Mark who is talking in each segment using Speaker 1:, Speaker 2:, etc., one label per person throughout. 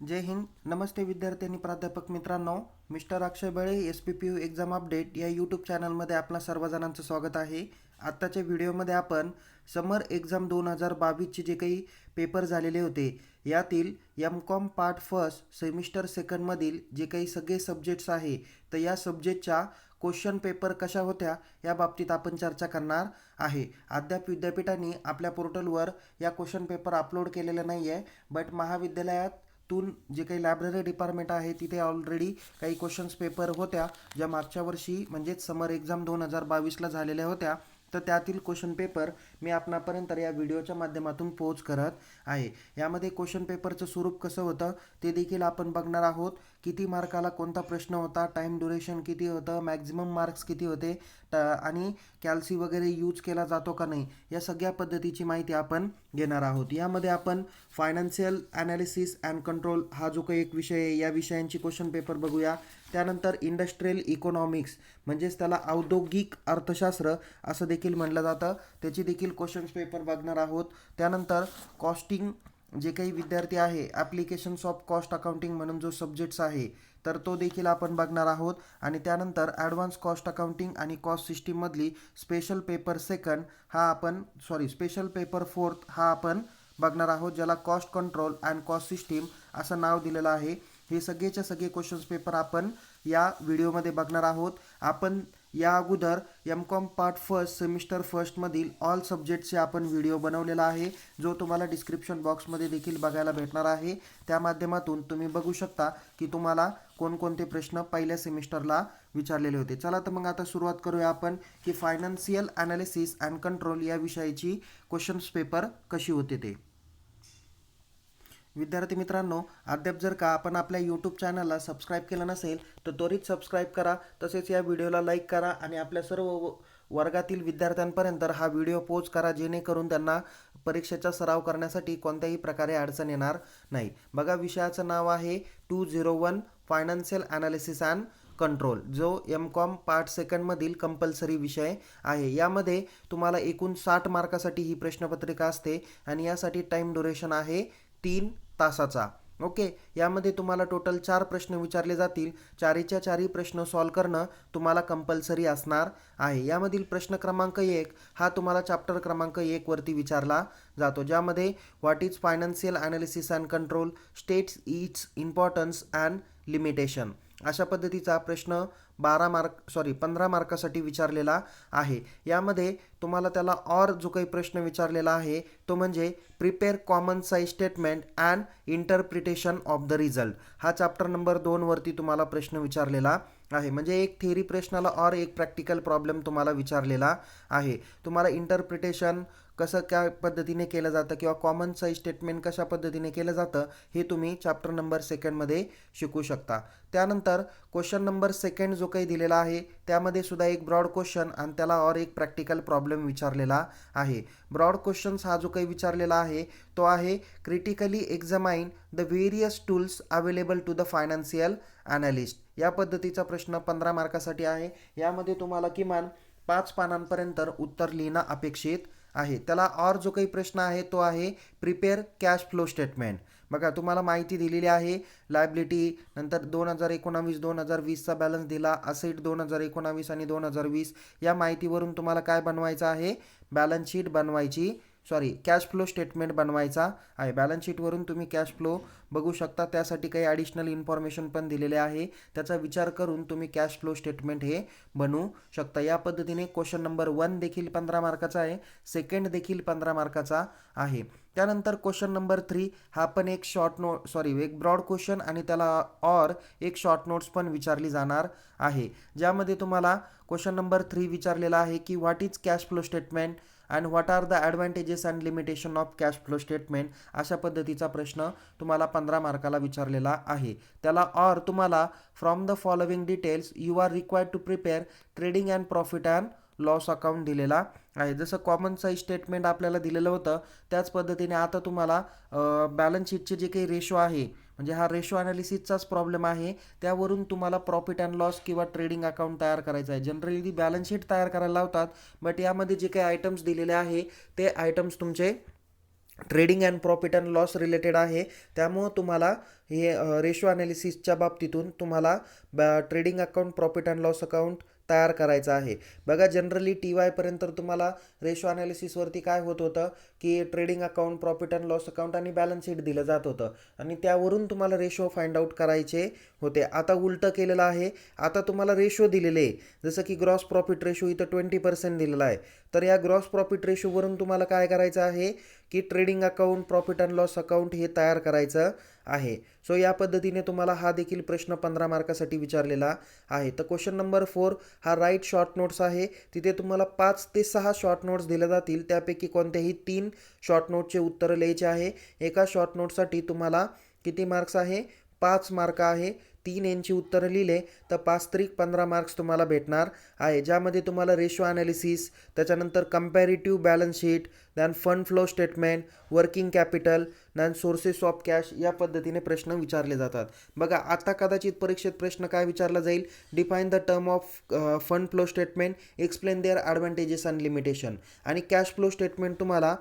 Speaker 1: जय हिंद. नमस्ते विद्यार्थी आणि प्राध्यापक मित्रांनो. मिस्टर अक्षय बळे SPPU एक्झाम अपडेट या यूट्यूब चॅनलमध्ये आपल्या सर्वजणांचं स्वागत आहे. आत्ताच्या व्हिडिओमध्ये आपण समर एक्झाम 2022चे जे काही पेपर झालेले होते यातील MCOM पार्ट फर्स्ट सेमिस्टर सेकंडमधील जे काही सगळे सब्जेक्ट्स आहे तर या सब्जेक्टच्या क्वेश्चन पेपर कशा होत्या या बाबतीत आपण चर्चा करणार आहे. अद्याप विद्यापीठाने आपल्या पोर्टलवर या क्वेश्चन पेपर अपलोड केलेले नाही आहे, बट महाविद्यालयात जे काही लायब्ररी डिपार्टमेंट आहे तिथे ऑलरेडी काही क्वेश्चन्स पेपर होत्या ज्या मागच्या वर्षी म्हणजेच समर एक्झाम 2022ला झालेल्या होत्या. तर त्यातील क्वेश्चन पेपर मी आपणापर्यंत या व्हिडिओच्या माध्यमातून पोच करत आहे. यामध्ये क्वेश्चन पेपरचं स्वरूप कसं होतं ते देखील आपण बघणार आहोत. किती मार्काला कोणता प्रश्न होता, टाईम ड्युरेशन किती होतं, मॅक्झिमम मार्क्स किती होते आणि कॅल्सी वगैरे यूज केला जातो का नाही या सगळ्या पद्धतीची माहिती आपण घेणार आहोत. यामध्ये आपण फायनान्शियल ॲनालिसिस अँड कंट्रोल हा जो काही एक विषय आहे या विषयांची क्वेश्चन पेपर बघूया. त्यानंतर इंडस्ट्रियल इकॉनॉमिक्स म्हणजेच त्याला औद्योगिक अर्थशास्त्र असं देखील म्हटलं जातं, त्याची देखील क्वेश्चन्स पेपर बघणार आहोत. त्यानंतर कॉस्टिंग जे काही विद्यार्थी आहे ॲप्लिकेशन्स ऑफ कॉस्ट अकाउंटिंग म्हणून जो सब्जेक्ट्स आहे तर तो देखील आपण बघणार आहोत. आणि त्यानंतर ॲडव्हान्स कॉस्ट अकाउंटिंग आणि कॉस्ट सिस्टीममधली स्पेशल पेपर सेकंड हा आपण स्पेशल पेपर फोर्थ हा आपण बघणार आहोत, ज्याला cost control and cost system असं नाव दिलेलं आहे. हे सगळेच्या सगळे क्वेश्चन्स पेपर आपण या व्हिडिओमध्ये बघणार आहोत. आपण या अगोदर MCOM पार्ट फर्स्ट सेमिस्टर फर्स्टमधील ऑल सब्जेक्टचे आपण व्हिडिओ बनवलेला आहे, जो तुम्हाला डिस्क्रिप्शन बॉक्समध्ये देखील बघायला भेटणार आहे. त्या माध्यमातून तुम्ही बघू शकता की तुम्हाला कोणकोणते प्रश्न पहिल्या सेमिस्टरला विचारलेले होते. चला तर मग आता सुरुवात करूया आपण की फायनान्शियल ॲनालिसिस अँड कंट्रोल या विषयाची क्वेश्चन्स पेपर कशी होते ते. विद्यार्थी मित्रांनो, अद्याप जर का आपण आपल्या यूट्यूब चॅनलला सबस्क्राईब केलं नसेल तर त्वरित सबस्क्राईब करा. तसेच या व्हिडिओला लाईक करा आणि आपल्या सर्व वर्गातील विद्यार्थ्यांपर्यंत हा व्हिडिओ पोच करा, जेणेकरून त्यांना परीक्षेचा सराव करण्यासाठी कोणत्याही प्रकारे अडचण येणार नाही. बघा, विषयाचं नाव आहे 201 फायनान्शियल ॲनालिसिस अँड कंट्रोल, जो MCOM पार्ट सेकंडमधील कंपल्सरी विषय आहे. यामध्ये तुम्हाला एकूण 60 मार्कासाठी ही प्रश्नपत्रिका असते आणि यासाठी टाईम ड्युरेशन आहे 3 तासाचा. ओके, यामध्ये तुम्हाला टोटल 4 प्रश्न विचारले जातील. चारीच्या चारही प्रश्न सॉल्व करणं तुम्हाला कंपल्सरी असणार आहे. यामधील प्रश्न क्रमांक 1 हा तुम्हाला चॅप्टर क्रमांक 1 वरती विचारला जातो, ज्यामध्ये what is financial analysis and control, states it's importance and limitation अशा पद्धतीचा प्रश्न 15 मार्कासाठी विचारलेला आहे. यामध्ये तुम्हाला त्याला जो काही प्रश्न विचारलेला आहे तो म्हणजे prepare common size statement and interpretation of the result हा चॅप्टर नंबर 2 वरती तुम्हाला प्रश्न विचारलेला आहे. म्हणजे एक थिअरी प्रश्नाला एक प्रॅक्टिकल प्रॉब्लेम तुम्हाला विचारलेला आहे. तुम्हाला इंटरप्रिटेशन कसं काय पद्धतीने केलं जातं किंवा कॉमन साईज स्टेटमेंट कशा पद्धतीने केलं जातं हे तुम्ही चॅप्टर नंबर सेकंडमध्ये शिकू शकता. त्यानंतर क्वेश्चन नंबर सेकंड जो काही दिलेला आहे त्यामध्ये सुद्धा एक ब्रॉड क्वेश्चन आणि त्याला एक प्रॅक्टिकल प्रॉब्लेम विचारलेला आहे. ब्रॉड क्वेश्चन्स हा जो काही विचारलेला आहे तो आहे critically examine the various tools available to the financial analyst या पद्धतीचा प्रश्न 15 मार्कासाठी आहे. यामध्ये तुम्हाला किमान 5 पानांपर्यंत उत्तर लिहिणं अपेक्षित आहे. त्याला जो काही प्रश्न आहे तो आहे प्रिपेअर कॅश फ्लो स्टेटमेंट. बघा, तुम्हाला माहिती दिलेली आहे लायबिलिटी, नंतर 2019-2020चा बॅलन्स दिला, असेट 2019 आणि 2020 या माहितीवरून तुम्हाला काय बनवायचं आहे, बॅलन्स शीट बनवायची कॅश फ्लो स्टेटमेंट बनवायचा आहे. बॅलन्स शीटवरून तुम्ही कॅश फ्लो बघू शकता. त्यासाठी काही ॲडिशनल इन्फॉर्मेशन पण दिलेले आहे, त्याचा विचार करून तुम्ही कॅश फ्लो स्टेटमेंट हे बनवू शकता. या पद्धतीने क्वेश्चन नंबर 1 देखील 15 मार्काचा आहे, सेकंड देखील 15 मार्काचा आहे. त्यानंतर क्वेश्चन नंबर 3 हा पण एक एक ब्रॉड क्वेश्चन आणि त्याला एक शॉर्ट नोट्स पण विचारली जाणार आहे. ज्यामध्ये तुम्हाला क्वेश्चन नंबर 3 विचारलेला आहे की what is cash flow statement and what are the advantages and limitation of cash flow statement अशा पद्धतीचा प्रश्न तुम्हाला 15 मार्काला विचारलेला आहे. त्याला तुम्हाला from the following details you are required to prepare trading and profit and loss account दिलेला आहे. जसं कॉमन साईज स्टेटमेंट आपल्याला दिलेलं होतं त्याच पद्धतीने आता तुम्हाला बॅलन्स शीटचे जे काही रेशो आहे, म्हणजे हा रेशो ॲनालिसिसचाच प्रॉब्लेम आहे, त्यावरून तुम्हाला प्रॉफिट अँड लॉस किंवा ट्रेडिंग अकाउंट तयार करायचं आहे. जनरली बॅलन्स शीट तयार करायला लावतात, बट यामध्ये जे काही आयटम्स दिलेले आहे ते आयटम्स तुमचे trading and profit and loss related आहे. त्यामुळं तुम्हाला हे रेशो ॲनालिसिसच्या बाबतीतून तुम्हाला trading account, profit and loss account तयार करायचं आहे. बघा जनरली टी वायपर्यंत तुम्हाला रेशो ॲनालिसिसवरती काय होत होतं की trading account, profit and loss account आणि बॅलन्स शीट दिलं जात होतं आणि त्यावरून तुम्हाला रेशो फाइंड आउट करायचे होते. आता उलटं केलेलं आहे. आता तुम्हाला रेशो दिलेले आहे. जसं की ग्रॉस प्रॉफिट रेशो इथं 20% दिलेला आहे. तर या ग्रॉस प्रॉफिट रेशोवरून तुम्हाला काय करायचं आहे की trading account, profit and loss account हे तयार करायचं आहे. सो या पद्धतीने तुम्हाला हा देखील प्रश्न 15 मार्कासाठी विचारलेला आहे. तर क्वेश्चन नंबर 4 हा राईट शॉर्ट नोट्स आहे. तिथे तुम्हाला 5 ते 6 शॉर्ट नोट्स दिले जातील. त्यापैकी कोणत्याही 3 शॉर्ट नोटचे उत्तरं लिहायचे आहे. एका शॉर्ट नोटसाठी तुम्हाला किती मार्क्स आहे? 5 मार्क आहे. 3 यांची उत्तरं लिहिले तर 5 त्रिक 15 मार्क्स तुम्हाला भेटणार आहे. ज्यामध्ये तुम्हाला रेशो ॲनालिसिस, त्याच्यानंतर comparative balance sheet, than fund flow statement, working capital, than sources of cash या पद्धतीने प्रश्न विचारले जातात. बघा आता कदाचित परीक्षेत प्रश्न काय विचारला जाईल? Define the term of fund flow statement, explain their advantages and limitation. आणि कॅश फ्लो स्टेटमेंट तुम्हाला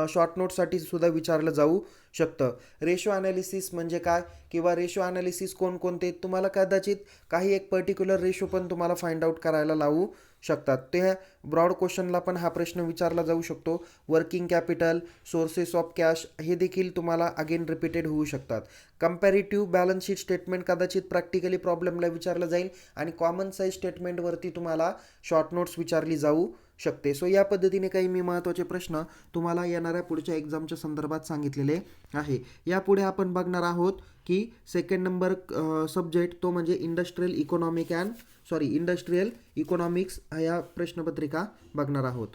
Speaker 1: शॉर्ट नोटसाठी सुद्धा विचारलं जाऊ शकतं. रेशो ॲनालिसिस म्हणजे काय किंवा रेशो ॲनालिसिस कोणकोणते, तुम्हाला कदाचित काही एक पर्टिक्युलर रेशो पण तुम्हाला फाइंड आउट करायला लावू शकतात. ते ब्रॉड क्वेश्चनला पण हा प्रश्न विचारला जाऊ शकतो. Working capital, sources of cash हे देखील तुम्हाला अगेन रिपीटेड होऊ शकतात. कंपॅरेटिव्ह बॅलन्स शीट स्टेटमेंट कदाचित प्रॅक्टिकली प्रॉब्लेमला विचारलं जाईल आणि कॉमन साईज स्टेटमेंटवरती तुम्हाला शॉर्ट नोट्स विचारली जाऊ शकते. सो या पद्धतीने काही मी महत्त्वाचे प्रश्न तुम्हाला येणाऱ्या पुढच्या एक्झामच्या संदर्भात सांगितलेले आहे. यापुढे आपण बघणार आहोत की सेकंड नंबर सब्जेक्ट तो म्हणजे इंडस्ट्रियल इकॉनॉमिक्स या प्रश्नपत्रिका बघणार आहोत.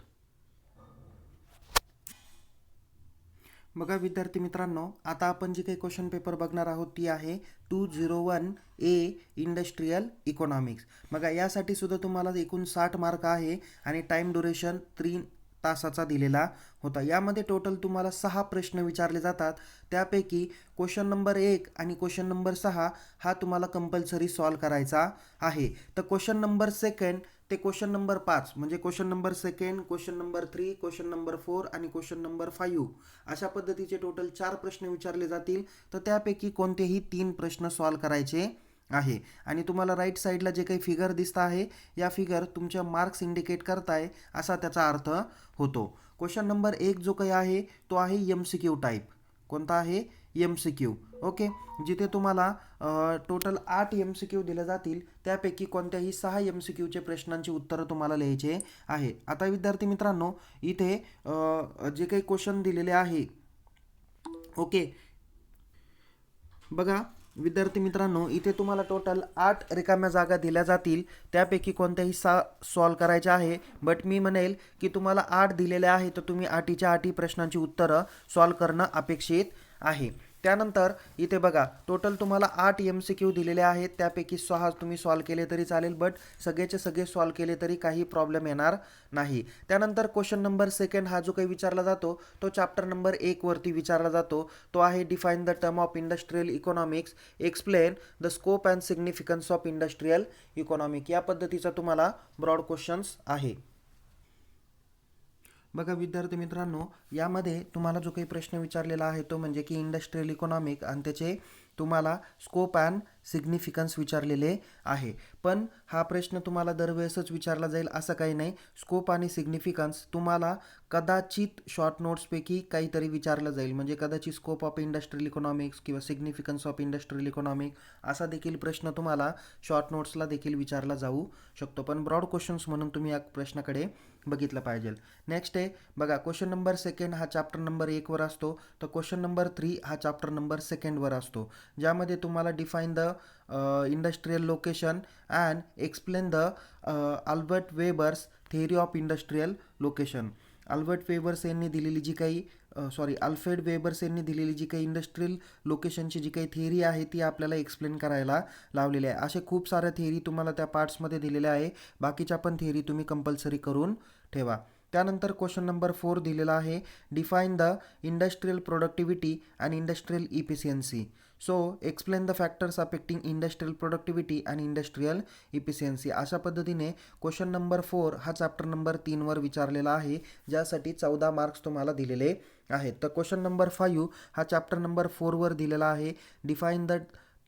Speaker 1: बघा विद्यार्थी मित्रांनो, आता आपण जी काही क्वेश्चन पेपर बघणार आहोत ती आहे 201A इंडस्ट्रियल इकॉनॉमिक्स. बघा यासाठी सुद्धा तुम्हाला एकूण 60 मार्क आहे आणि टाईम ड्युरेशन 3 तासाचा दिलेला होता. यामध्ये टोटल तुम्हाला 6 प्रश्न विचारले जातात. त्यापैकी क्वेश्चन नंबर 1 आणि क्वेश्चन नंबर 6 हा तुम्हाला कंपल्सरी सॉल्व करायचा आहे. तर क्वेश्चन नंबर 2 ते क्वेश्चन नंबर 5 म्हणजे question number 2, question number 3, question number 4 आणि क्वेश्चन नंबर 5 अशा पद्धतीचे टोटल 4 प्रश्न विचारले जातील. तर त्यापैकी कोणतेही 3 प्रश्न सॉल्व करायचे आहे. आणि तुम्हाला राईट साईडला जे काही फिगर दिसत आहे या फिगर तुमच्या मार्क्स इंडिकेट करताय असा त्याचा अर्थ होतो. क्वेश्चन नंबर 1 जो काही आहे तो आहे MCQ टाईप. कोणता आहे? MCQ. ओके, जिथे तुम्हाला टोटल 8 MCQ दिले जातील. त्यापैकी कोणत्याही 6 MCQचे प्रश्नांची उत्तरं तुम्हाला लिहायचे आहे. आता विद्यार्थी मित्रांनो, इथे जे काही क्वेश्चन दिलेले आहे, ओके, बघा विद्यार्थी मित्रांनो, इथे तुम्हाला टोटल 8 रिकाम्या जागा दिल्या जातील. त्यापैकी कोणत्याही 6 सॉल्व करायच्या आहे. बट मी म्हणेल की तुम्हाला 8 दिलेले आहे तर तुम्ही 8च्या 8 प्रश्नांची उत्तरं सॉल्व करणं अपेक्षित आहे. त्यानंतर इथे बघा टोटल तुम्हाला 8 MCQ दिलेले आहेत. त्यापैकी 6 तुम्ही सॉल्व केले तरी चालेल, बट सगळेचे सगळे सॉल्व केले तरी काही प्रॉब्लेम येणार नाही. त्यानंतर क्वेश्चन नंबर 2 हा जो काही विचारला जातो तो चॅप्टर नंबर 1 वरती विचारला जातो. तो आहे define the term of industrial economics, explain the scope and significance of industrial economic. या पद्धतीचा तुम्हाला ब्रॉड क्वेश्चन्स आहे. बघा विद्यार्थी मित्रांनो, यामध्ये तुम्हाला जो काही प्रश्न विचारलेला आहे तो म्हणजे की इंडस्ट्रियल इकॉनॉमिक आणि त्याचे तुम्हाला स्कोप अँड सिग्निफिकन्स विचारलेले आहे. पण हा प्रश्न तुम्हाला दरवेळेसच विचारला जाईल असं काही नाही. स्कोप आणि सिग्निफिकन्स तुम्हाला कदाचित शॉर्ट नोट्सपैकी काहीतरी विचारलं जाईल. म्हणजे कदाचित स्कोप ऑफ इंडस्ट्रियल इकॉनॉमिक्स किंवा सिग्निफिकन्स ऑफ इंडस्ट्रियल इकॉनॉमिक असा देखील प्रश्न तुम्हाला शॉर्ट नोट्सला देखील विचारला जाऊ शकतो. पण ब्रॉड क्वेश्चन्स म्हणून तुम्ही या प्रश्नाकडे बघितलं पाहिजे. नेक्स्ट आहे बघा, क्वेश्चन नंबर 2 हा चॅप्टर नंबर 1 वर असतो. तर क्वेश्चन नंबर 3 हा चॅप्टर नंबर 2 वर असतो. ज्यामध्ये तुम्हाला define the industrial location and explain the Albert Weber's theory of industrial location. Alfred Weber's यांनी दिलेली जी काही इंडस्ट्रियल लोकेशनची जी काही थिअरी आहे ती आपल्याला एक्सप्लेन करायला लावलेली आहे. असे खूप साऱ्या थिअरी तुम्हाला त्या पार्ट्समध्ये दिलेल्या आहे. बाकीच्या पण थिअरी तुम्ही कंपल्सरी करून ठेवा. त्यानंतर क्वेश्चन नंबर 4 दिलेला आहे, define the industrial productivity and industrial efficiency. So explain the factors affecting industrial productivity and industrial efficiency. अशा पद्धतीने क्वेश्चन नंबर 4 हा चॅप्टर नंबर 3 वर विचारलेला आहे, ज्यासाठी 14 मार्क्स तुम्हाला दिलेले आहेत. तर क्वेश्चन नंबर 5 हा चॅप्टर नंबर 4 वर दिलेला आहे, define the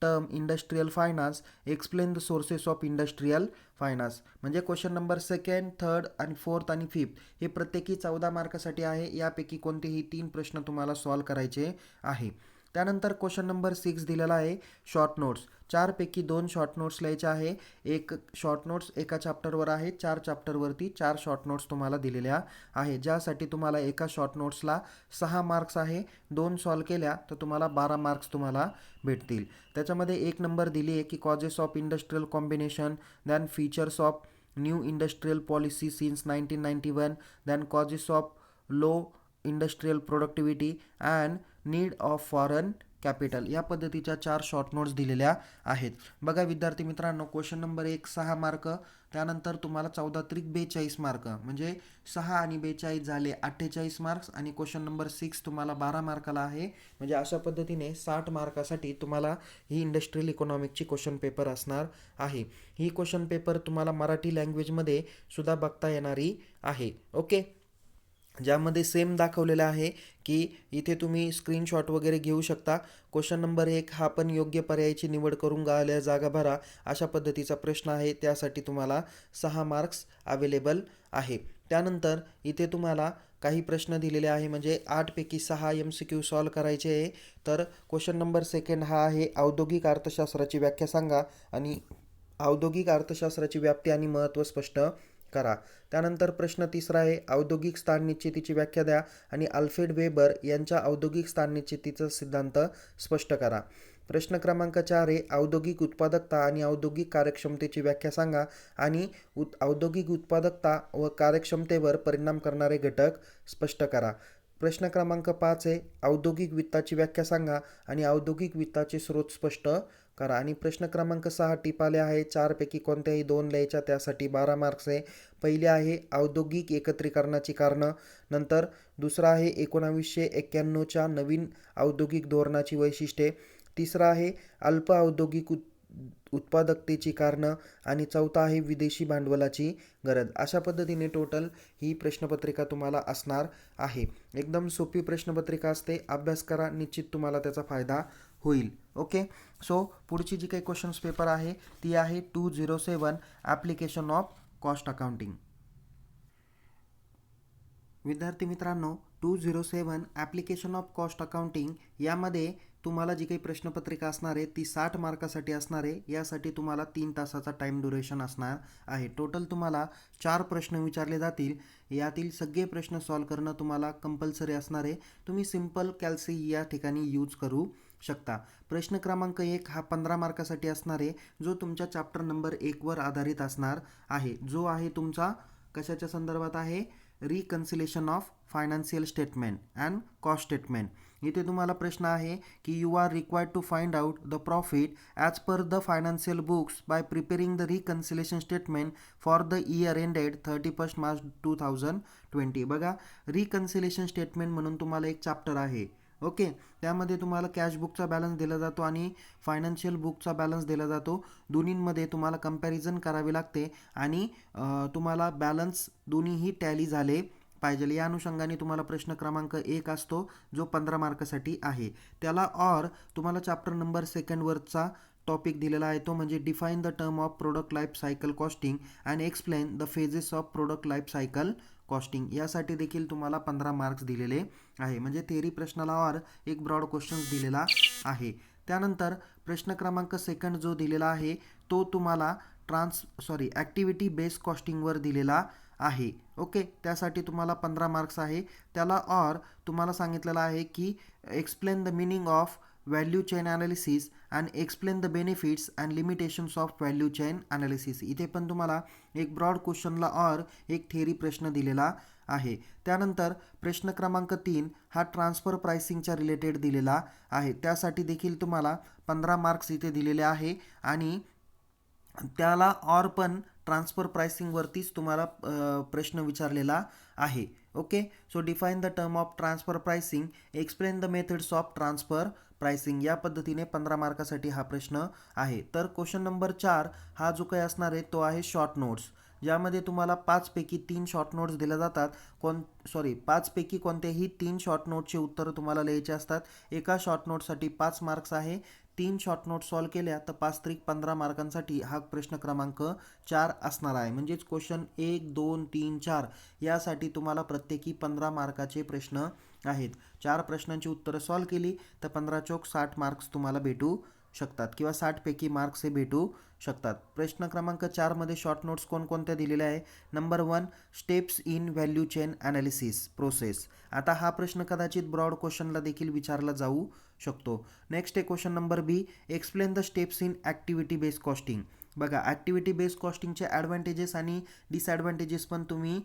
Speaker 1: term industrial finance, explain the sources of industrial finance. म्हणजे क्वेश्चन नंबर 2nd, 3rd आणि 4th आणि 5th हे प्रत्येकी 14 मार्कासाठी आहे. यापैकी कोणतेही 3 प्रश्न तुम्हाला सॉल्व करायचे आहे. त्यानंतर क्वेश्चन नंबर 6 दिलेला आहे, शॉर्ट नोट्स. 4 पैकी 2 शॉर्ट नोट्स लिहायचे आहे. एक शॉर्ट नोट्स एका चॅप्टरवर आहे, 4 चॅप्टरवरती 4 शॉर्ट नोट्स तुम्हाला दिलेल्या आहे, ज्यासाठी तुम्हाला एका शॉर्ट नोट्सला 6 मार्क्स आहे. 2 सॉल्व केल्या तर तुम्हाला 12 मार्क्स तुम्हाला भेटतील. त्याच्यामध्ये 1 नंबर दिली आहे की causes of industrial combination, than features of new industrial policy since 1991, than causes of low industrial productivity and need of foreign capital. या पद्धतीच्या 4 शॉर्ट नोट्स दिलेल्या आहेत. बघा विद्यार्थी मित्रांनो, क्वेश्चन नंबर 1 6 मार्क, त्यानंतर तुम्हाला 14 त्रिक 42 मार्क, म्हणजे 6 आणि 42 झाले 48 मार्क्स, आणि क्वेश्चन नंबर 6 तुम्हाला 12 मार्काला आहे. म्हणजे अशा पद्धतीने 60 मार्कासाठी तुम्हाला ही इंडस्ट्रियल इकॉनॉमिक्सची क्वेश्चन पेपर असणार आहे. ही क्वेश्चन पेपर तुम्हाला मराठी लँग्वेजमध्ये सुद्धा बघता येणारी आहे. ओके, ज्यामध्ये सेम दाखवलेलं आहे की इथे तुम्ही स्क्रीनशॉट वगैरे घेऊ शकता. क्वेश्चन नंबर 1 हा पण योग्य पर्यायाची निवड करून गाळल्या जागा भरा अशा पद्धतीचा प्रश्न आहे. त्यासाठी तुम्हाला 6 मार्क्स अवेलेबल आहे. त्यानंतर इथे तुम्हाला काही प्रश्न दिलेले आहे, म्हणजे 8 पैकी 6 MCQ सॉल्व करायचे आहे. तर क्वेश्चन नंबर 2 हा आहे, औद्योगिक अर्थशास्त्राची व्याख्या सांगा आणि औद्योगिक अर्थशास्त्राची व्याप्ती आणि महत्त्व स्पष्ट करा. त्यानंतर प्रश्न 3 आहे, औद्योगिक स्थान निश्चितीची व्याख्या द्या आणि अल्फ्रेड वेबर यांच्या औद्योगिक स्थान निश्चितीचा सिद्धांत स्पष्ट करा. प्रश्न क्रमांक 4 आहे, औद्योगिक उत्पादकता आणि औद्योगिक कार्यक्षमतेची व्याख्या सांगा आणि औद्योगिक उत्पादकता व कार्यक्षमतेवर परिणाम करणारे घटक स्पष्ट करा. प्रश्न क्रमांक 5 आहे, औद्योगिक वित्ताची व्याख्या सांगा आणि औद्योगिक वित्ताचे स्रोत स्पष्ट करा. आणि प्रश्न क्रमांक 6 टिपाले आहे, 4 पैकी कोणत्याही 2 लिहायच्या, त्यासाठी 12 मार्क्स आहे. पहिले आहे औद्योगिक एकत्रीकरणाची कारणं, नंतर दुसरा आहे 1991च्या नवीन औद्योगिक धोरणाची वैशिष्ट्ये, तिसरा आहे अल्प औद्योगिक उत्पादकतेची कारणं, आणि चौथा आहे विदेशी भांडवलाची गरज. अशा पद्धतीने टोटल ही प्रश्नपत्रिका तुम्हाला असणार आहे. एकदम सोपी प्रश्नपत्रिका असते, अभ्यास करा, निश्चित तुम्हाला त्याचा फायदा होईल. ओके, सो पुढची जी काही क्वेश्चन्स पेपर आहे ती आहे 207 ॲप्लिकेशन ऑफ कॉस्ट अकाउंटिंग. विद्यार्थी मित्रांनो, 207 ॲप्लिकेशन ऑफ कॉस्ट अकाउंटिंग यामध्ये तुम्हाला जी काही प्रश्नपत्रिका असणार आहे ती 60 मार्कासाठी असणार आहे. यासाठी तुम्हाला 3 तासाचा टाईम ड्युरेशन असणार आहे. टोटल तुम्हाला 4 प्रश्न विचारले जातील. यातील सगळे प्रश्न सॉल्व करणं तुम्हाला कंपल्सरी असणार आहे. तुम्ही सिम्पल कॅल्सी या ठिकाणी यूज करू शकता. प्रश्न क्रमांक 1 हा 15 मार्कासाठी असणार आहे, जो तुमच्या चॅप्टर नंबर 1 वर आधारित असणार आहे, जो आहे तुमचा कशाच्या संदर्भात आहे, reconciliation of financial statement and cost statement. इथे तुम्हाला प्रश्न आहे की you are required to find out the profit as per the financial books by preparing the reconciliation statement for the year ended 31 March 2020. बघा, रिकन्सिलेशन स्टेटमेंट म्हणून तुम्हाला एक chapter आहे. ओके, त्यामध्ये तुम्हाला कॅश बुकचा बॅलन्स दिला जातो आणि फायनान्शियल बुकचा बॅलन्स दिला जातो. दोन्हींमध्ये तुम्हाला कंपॅरिझन करावे लागते आणि तुम्हाला बॅलन्स दोन्हीही टॅली झाले पाहिजे. या अनुषंगाने तुम्हाला प्रश्न क्रमांक 1 असतो, जो 15 मार्कासाठी आहे. त्याला और तुम्हाला चॅप्टर नंबर 2 वरचा टॉपिक दिलेला आहे, तो म्हणजे define the term of product life cycle costing and explain the phases of product life cycle costing. यासाठी देखील तुम्हाला 15 मार्क्स दिलेले आहे. म्हणजे थेअरी प्रश्नाला और एक ब्रॉड क्वेश्चन्स दिलेला आहे. त्यानंतर प्रश्न क्रमांक 2 जो दिलेला आहे तो तुम्हाला ॲक्टिव्हिटी बेस्ड कॉस्टिंगवर दिलेला आहे. ओके, त्यासाठी तुम्हाला 15 मार्क्स आहे. त्याला और तुम्हाला सांगितलेलं आहे की explain the meaning of value chain analysis and explain the benefits and limitations of value chain analysis. इथे पण तुम्हाला एक ब्रॉड क्वेश्चनला और एक थेअरी प्रश्न दिलेला आहे. त्यानंतर प्रश्न क्रमांक 3 हा ट्रान्सफर प्राइसिंगच्या रिलेटेड दिलेला आहे. त्यासाठी देखील तुम्हाला 15 मार्क्स इथे दिलेले आहे आणि त्याला और पण ट्रान्सफर प्राइसिंगवरतीच तुम्हाला प्रश्न विचारलेला आहे. Okay, so define the term of transfer pricing, explain the methods of transfer pricing. या पद्धतीने 15 मार्कासाठी हा प्रश्न आहे. तर क्वेश्चन नंबर 4 हा जो काही असणार आहे तो आहे शॉर्ट नोट्स, ज्यामध्ये तुम्हाला 5 पैकी 3 शॉर्ट नोट्स दिल्या जातात. 5 पैकी कोणत्याही 3 शॉर्ट नोटचे उत्तर तुम्हाला लिहायचे असतात. एका शॉर्ट नोटसाठी 5 मार्क्स आहे. 3 शॉर्ट नोट सॉल्व केल्या तर 5 त्रिक 15 मार्कांसाठी हा प्रश्न क्रमांक 4 असणार आहे. म्हणजेच क्वेश्चन 1, 2, 3, 4 यासाठी तुम्हाला प्रत्येकी 15 मार्काचे प्रश्न आहेत. 4 प्रश्नांची उत्तरं सॉल्व केली तर 15 चौक 60 मार्क्स तुम्हाला भेटू शकतात किंवा 60 पैकी मार्क्स हे भेटू शकतात. प्रश्न क्रमांक 4 मध्ये शॉर्ट नोट्स कोणकोणत्या दिलेल्या आहे? Number 1, steps in value chain analysis process. आता हा प्रश्न कदाचित ब्रॉड क्वेश्चनला देखील विचारला जाऊ शकतो. नेक्स्ट आहे question number B, explain the steps in activity based costing. बघा, ॲक्टिव्हिटी बेस्ड कॉस्टिंगचे ॲडव्हान्टेजेस आणि डिसॲडव्हान्टेजेस पण तुम्ही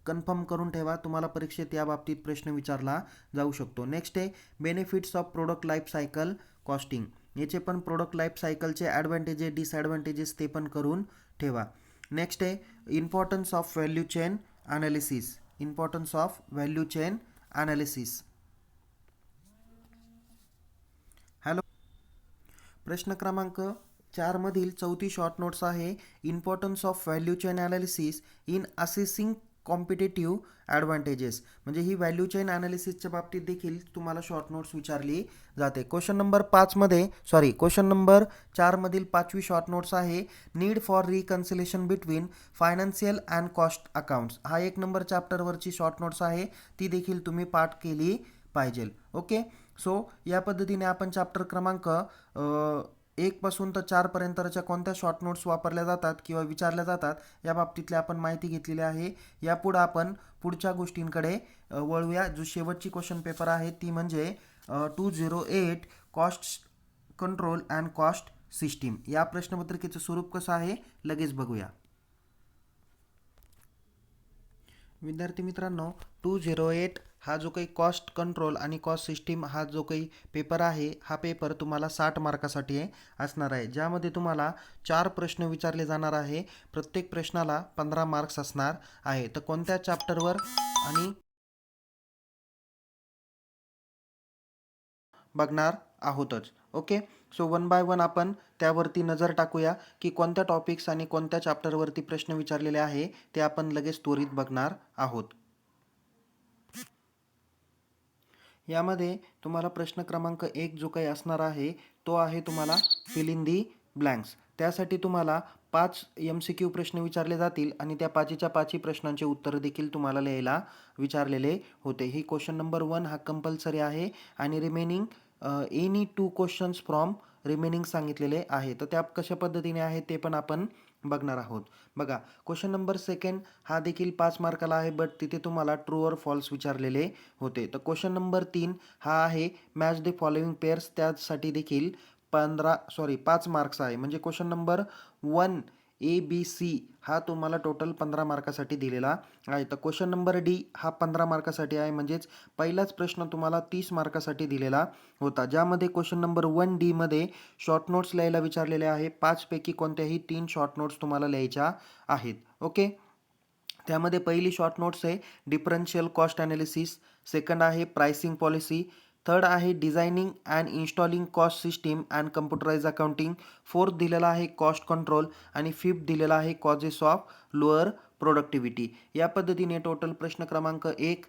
Speaker 1: कन्फर्म करून ठेवा. तुम्हाला परीक्षेत या बाबतीत प्रश्न विचारला जाऊ शकतो. नेक्स्ट आहे benefits of product life cycle costing. याचे पण प्रोडक्ट लाईफ सायकलचे ॲडव्हान्टेजेस डिसॲडव्हान्टेजेस ते पण करून ठेवा. नेक्स्ट आहे importance of value chain analysis. Importance of value chain analysis. Hello, प्रश्न क्रमांक 4 मधील चौथी शॉर्ट नोट्स आहे importance of value chain analysis in assessing competitive advantages. म्हणजे ही व्हॅल्यू चेन ॲनालिसिसच्या बाबतीत देखील तुम्हाला शॉर्ट नोट्स विचारली जाते. क्वेश्चन नंबर 4 मधील 5वी शॉर्ट नोट्स आहे need for reconciliation between financial and cost accounts. हा 1 नंबर चॅप्टरवरची शॉर्ट नोट्स आहे, ती देखील तुम्ही पाठ केली पाहिजे. ओके, सो या पद्धतीने आपण चॅप्टर क्रमांक 1 पासून तर 4 पर्यंतच्या कोणत्या शॉर्ट नोट्स वापरल्या जातात किंवा विचारल्या जातात या बाबतीतली आपण माहिती घेतलेली आहे. यापुढे आपण पुढच्या गोष्टींकडे वळूया. जो शेवटची क्वेश्चन पेपर आहे ती म्हणजे 208 cost control and cost system. या प्रश्नपत्रिकेचं स्वरूप कसं आहे लगेच बघूया. विद्यार्थी मित्रांनो, 208 हा जो काही कॉस्ट कंट्रोल आणि कॉस्ट सिस्टीम हा जो काही पेपर आहे, हा पेपर तुम्हाला 60 मार्कासाठी असणार आहे, ज्यामध्ये तुम्हाला 4 प्रश्न विचारले जाणार आहे. प्रत्येक प्रश्नाला 15 मार्क्स असणार आहे. तर कोणत्या चॅप्टरवर आणि बघणार आहोतच. ओके, सो 1 बाय 1 आपण त्यावरती नजर टाकूया की कोणत्या टॉपिक्स आणि कोणत्या चॅप्टरवरती प्रश्न विचारलेले आहे ते आपण लगेच त्वरित बघणार आहोत. यामध्ये तुम्हाला प्रश्न क्रमांक 1 जो काही असणार आहे तो आहे तुम्हाला फिल इन दी ब्लँक्स. त्यासाठी तुम्हाला 5 MCQ प्रश्न विचारले जातील आणि त्या 5च्या 5 प्रश्नांचे उत्तर देखील तुम्हाला लिहायला विचारलेले होते. ही क्वेश्चन नंबर 1 हा कंपल्सरी आहे आणि remaining any 2 questions from remaining सांगितलेले आहे. तर त्या कशा पद्धतीने आहे ते पण आपण बघणार आहोत. बघा, क्वेश्चन नंबर 2 हा देखील 5 मार्काला आहे, बट तिथे तुम्हाला ट्रू और फॉल्स विचारलेले होते. तर क्वेश्चन नंबर 3 हा आहे मॅच द फॉलोइंग पेअर्स. त्यासाठी देखील 5 मार्क्स आहे. म्हणजे क्वेश्चन नंबर 1 ABC हा तुम्हाला टोटल 15 मार्कासाठी दिलेला आहे. तर क्वेश्चन नंबर D हा 15 मार्कासाठी आहे. म्हणजेच पहिलाच प्रश्न तुम्हाला 30 मार्कासाठी दिलेला होता, ज्यामध्ये क्वेश्चन नंबर 1D मध्ये शॉर्ट नोट्स लिहायला विचारलेले आहे. 5 पैकी कोणत्याही 3 शॉर्ट नोट्स तुम्हाला लिहायच्या आहेत. ओके, त्यामध्ये पहिली शॉर्ट नोट्स आहे डिफरन्शियल कॉस्ट ॲनालिसिस, सेकंड आहे प्राइसिंग पॉलिसी, थर्ड आहे designing and installing cost system and computerise accounting, fourth दिलेला आहे कॉस्ट कंट्रोल आणि फिफ्थ दिलेला आहे कॉजेस ऑफ लोअर प्रोडक्टिव्हिटी. या पद्धतीने टोटल प्रश्न क्रमांक 1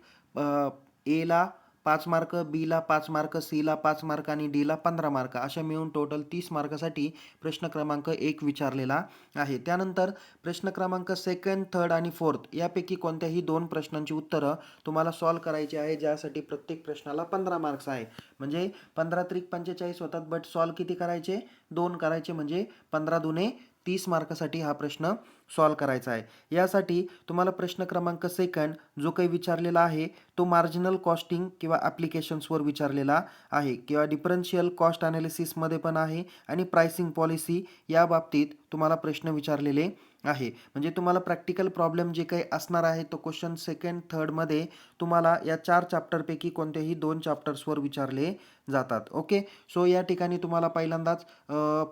Speaker 1: एला 5 मार्क, बीला 5 मार्क, सीला 5 मार्क आणि डीला 15 मार्क अशा मिळून टोटल 30 मार्कासाठी प्रश्न क्रमांक 1 विचारलेला आहे. त्यानंतर प्रश्न क्रमांक 2nd, 3rd आणि 4th यापैकी कोणत्याही 2 प्रश्नांची उत्तरं तुम्हाला सॉल्व करायची आहे, ज्यासाठी प्रत्येक प्रश्नाला 15 मार्क्स आहे. म्हणजे 15 त्रिक 45 होतात, बट सॉल्व किती करायचे? 2 करायचे. म्हणजे 15 दुने 30 मार्कासाठी हा प्रश्न सॉल्व करायचा आहे. यासाठी तुम्हाला प्रश्न क्रमांक 2 जो काही विचारलेला आहे तो मार्जिनल कॉस्टिंग किंवा ॲप्लिकेशन्सवर विचारलेला आहे किंवा डिफरन्शियल कॉस्ट ॲनालिसिसमध्ये पण आहे आणि प्राइसिंग पॉलिसी या बाबतीत तुम्हाला प्रश्न विचारलेले आहे. म्हणजे तुम्हाला प्रॅक्टिकल प्रॉब्लेम जे काही असणार आहे तो क्वेश्चन सेकंड, थर्डमध्ये तुम्हाला या 4 चॅप्टरपैकी कोणत्याही 2 चॅप्टर्सवर विचारले जातात. ओके. सो या ठिकाणी तुम्हाला पहिल्यांदाच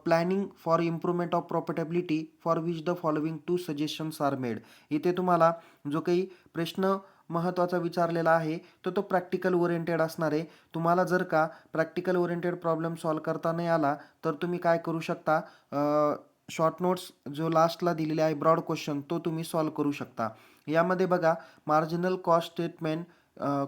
Speaker 1: planning for improvement of profitability for which the following 2 suggestions are made. इथे तुम्हाला जो काही प्रश्न महत्त्वाचा विचारलेला आहे तो प्रॅक्टिकल ओरिएंटेड असणार आहे. तुम्हाला जर का प्रॅक्टिकल ओरिएंटेड प्रॉब्लेम सॉल्व्ह करता नाही आला तर तुम्ही काय करू शकता, शॉर्ट नोट्स जो लास्टला दिलेला आहे ब्रॉड क्वेश्चन तो तुम्ही सॉल्व्ह करू शकता. यामध्ये बघा मार्जिनल कॉस्ट स्टेटमेंट,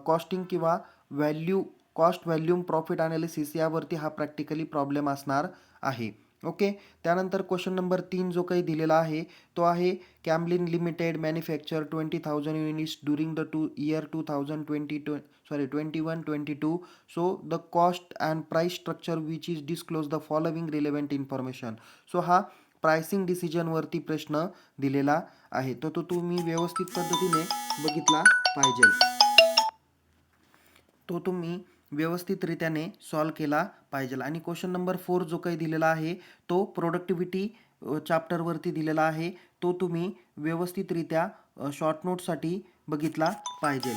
Speaker 1: कॉस्टिंग किंवा value cost volume profit analysis यावरती हा प्रॅक्टिकली प्रॉब्लेम असणार आहे. ओके. त्यानंतर क्वेश्चन नंबर 3 जो काही दिलेला आहे तो आहे Camlin limited manufacture 20,000 units during the year 2021-22. So the cost and price structure which is disclose the following relevant information. So हा प्राइसिंग डिसिजनवरती प्रश्न दिलेला आहे तो तुम्ही व्यवस्थित पद्धतीने बघितला पाहिजे. तो तुम्ही व्यवस्थितरित्याने सॉल्व केला पाहिजे. आणि क्वेश्चन नंबर 4 जो काही दिलेला आहे तो प्रोडक्टिव्हिटी चॅप्टरवरती दिलेला आहे. तो तुम्ही व्यवस्थितरित्या शॉर्ट नोटसाठी बघितला पाहिजे.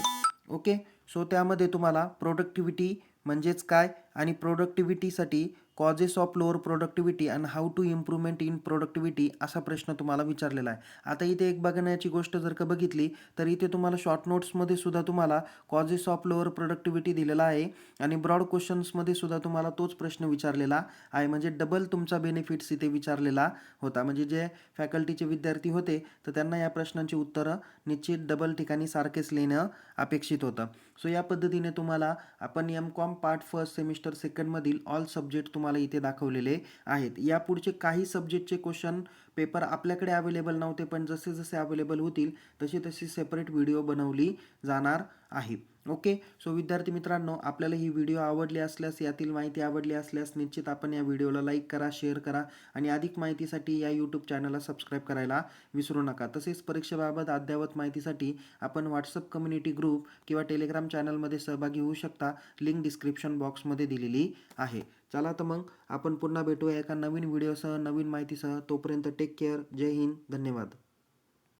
Speaker 1: ओके. सो त्यामध्ये तुम्हाला प्रोडक्टिव्हिटी म्हणजेच काय आणि प्रोडक्टिव्हिटीसाठी causes of lower productivity and how to improvement in productivity असा प्रश्न तुम्हाला विचारलेला आहे. आता इथे एक बघण्याची गोष्ट जर का बघितली तर इथे तुम्हाला शॉर्ट नोट्समध्ये सुद्धा तुम्हाला कॉजेस ऑफ लोअर प्रोडक्टिव्हिटी दिलेला आहे आणि ब्रॉड क्वेश्चन्समध्ये सुद्धा तुम्हाला तोच प्रश्न विचारलेला आहे. म्हणजे डबल तुमचा बेनिफिट्स इथे विचारलेला होता. म्हणजे जे फॅकल्टीचे विद्यार्थी होते तर त्यांना या प्रश्नांची उत्तरं निश्चित डबल ठिकाणी सारखेच लिहिणं अपेक्षित होतं. सो या पद्धतीने तुम्हाला आपण M.Com पार्ट फर्स्ट सेमिस्टर सेकंडमधील ऑल सब्जेक्ट तुम्हाला इथे दाखवलेले आहेत. यापुढचे काही सब्जेक्टचे क्वेश्चन पेपर आपल्याकडे अवेलेबल नव्हते, पण जसे जसे अवेलेबल होतील तशी तशी सेपरेट व्हिडिओ बनवली जाणार आहे. ओके. सो विद्यार्थी मित्रांनो, आपल्याला ही व्हिडिओ आवडली असल्यास, यातील माहिती आवडली असल्यास निश्चित आपण या व्हिडिओला लाईक करा, शेअर करा आणि अधिक माहितीसाठी या यूट्यूब चॅनलला सबस्क्राईब करायला विसरू नका. तसेच परीक्षेबाबत अद्ययावत माहितीसाठी आपण व्हॉट्सअप कम्युनिटी ग्रुप किंवा टेलिग्राम चॅनलमध्ये सहभागी होऊ शकता. लिंक डिस्क्रिप्शन बॉक्समध्ये दिलेली आहे. चला तर मग आपण पुन्हा भेटूया एका नवीन व्हिडिओसह, नवीन माहितीसह. तोपर्यंत टेक केअर. जय हिंद. धन्यवाद.